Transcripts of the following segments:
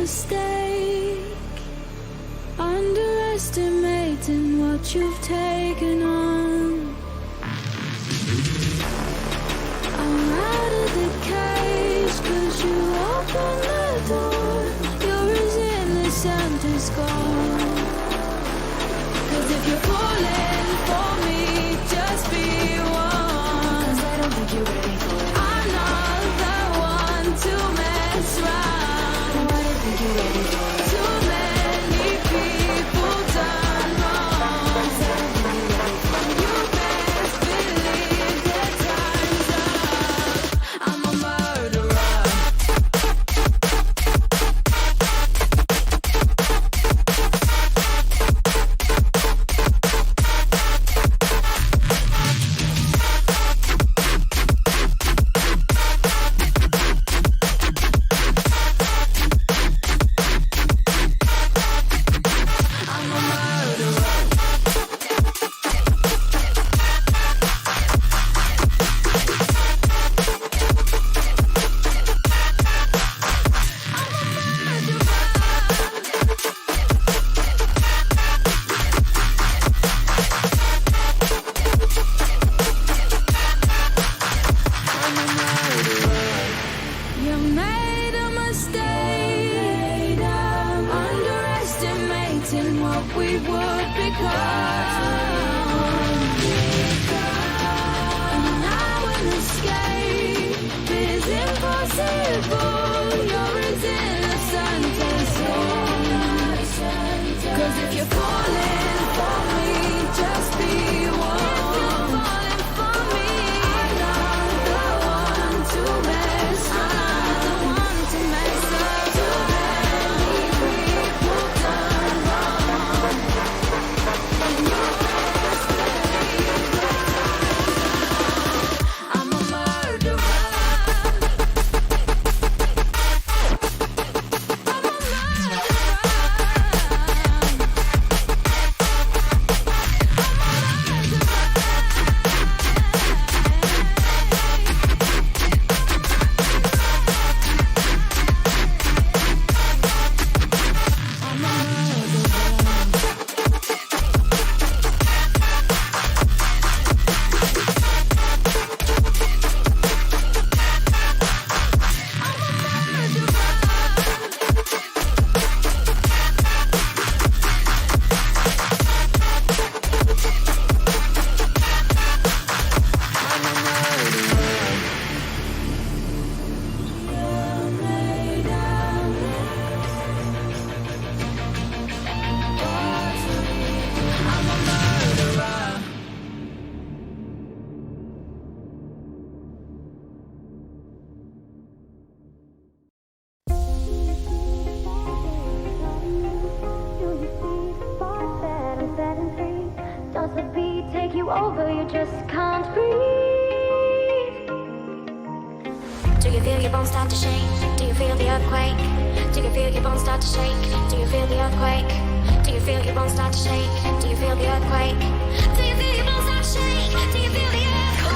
mistake, underestimating what you've taken on. I'm out of the cage, 'cause you opened the door. You're as innocent as gold. 'Cause if you're falling for me, just be one. 'Cause I don't think you're ready for it. I'm not the one to mess around. I don't think you're ready for it. Too many people done wrong. 'Cause I don't think you're ready for it. You best believe that time's up. I'm a murderer. You made a mistake, underestimating what we would become. And now an escape is impossible. You're as innocent as gold. 'Cause if you're falling for me, just be one. Over, you just can't breathe. Do you feel your bones start to shake? Do you feel the earthquake? Do you feel your bones start to shake? Do you feel the earthquake? Do you feel your bones start to shake? Do you feel the earthquake? Do you feel your bones start to shake? Do you feel the earthquake?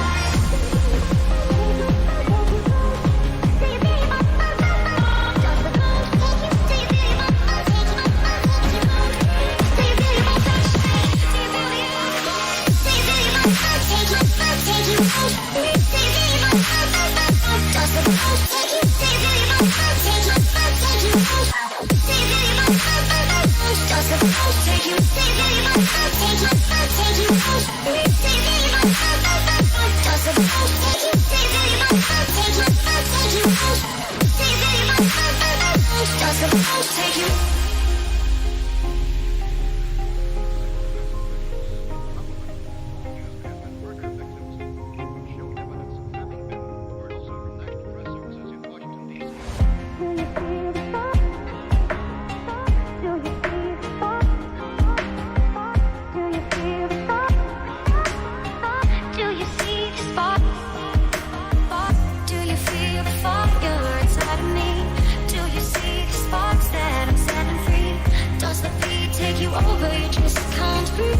Take you. Over, you just can't breathe.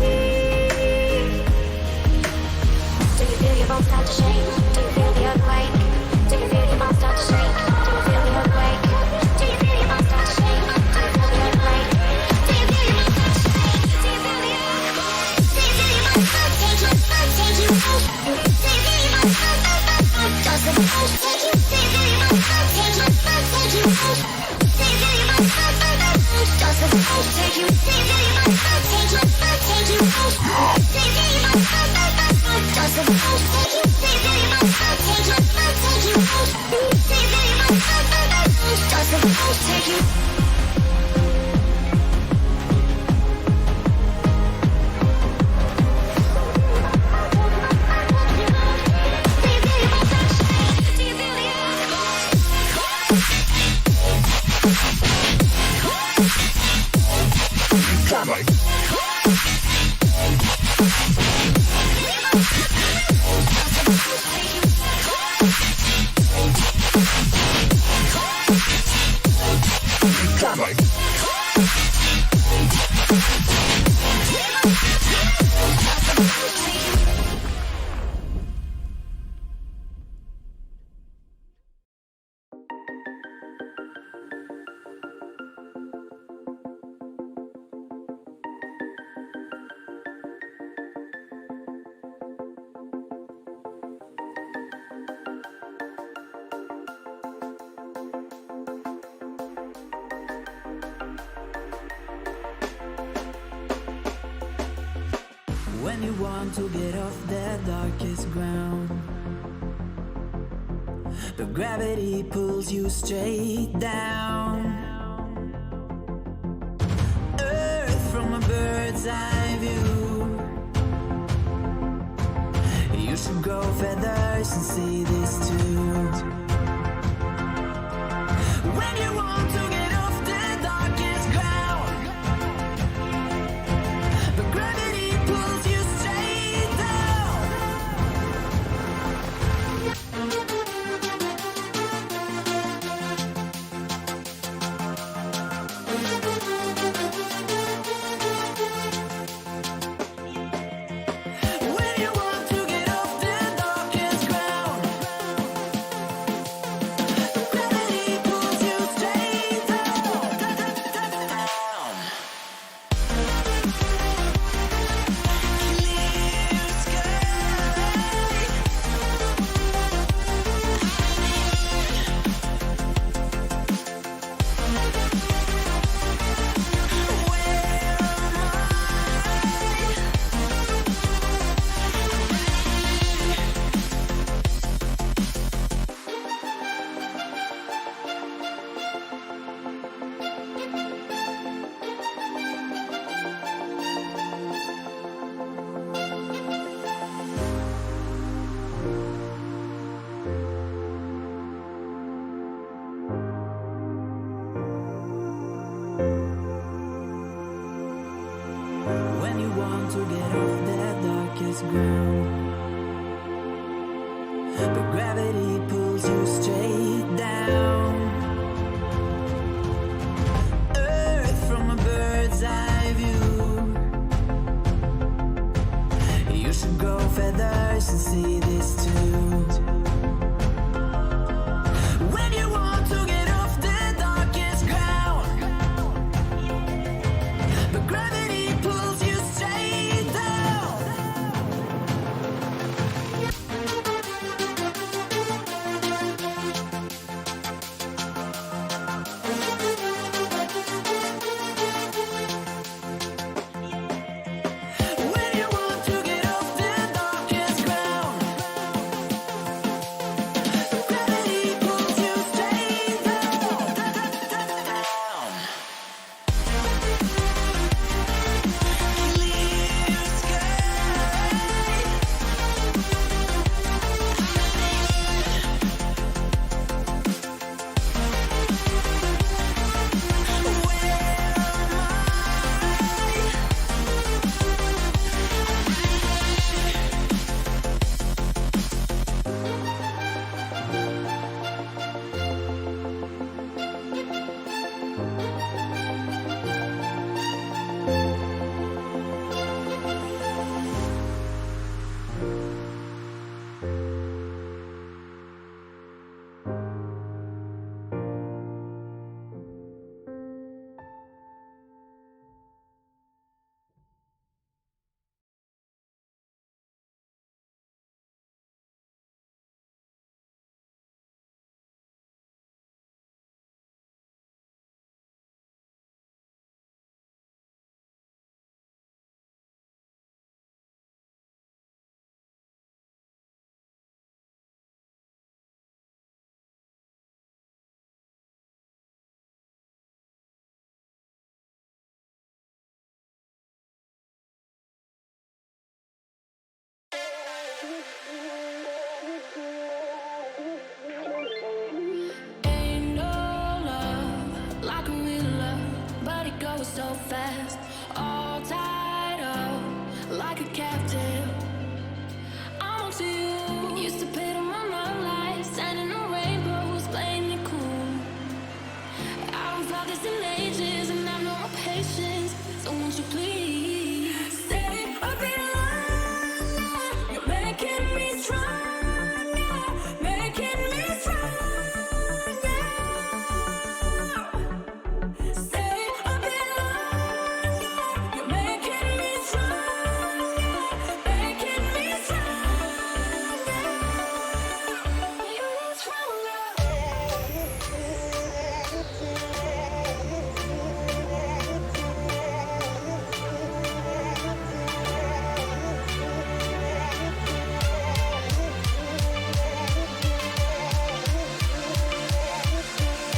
Do you feel your bones start to shake? Do you feel the earthquake? Do you feel your bones start to shake? Do you feel the earthquake? Do you feel your bones start to shake? When you want to get off the darkest ground, but gravity pulls you straight down. Earth from a bird's eye view. You should grow feathers and see this too. When you want to get off the darkest ground, but gravity pulls you straight down. When you want to get off the darkest ground, gravity pulls you straight down. Clear When you want to get off that darkest ground, but gravity pulls you straight down. Earth from a bird's eye view. You should grow feathers and see this too. When you want to get off the darkest ground, but gravity pulls you straight down. When you want to get off the darkest ground, so fast, all tied up like a captive. I'm on to you. Used to pay to my love lights, standing on rainbows, playing it cool. I was all this and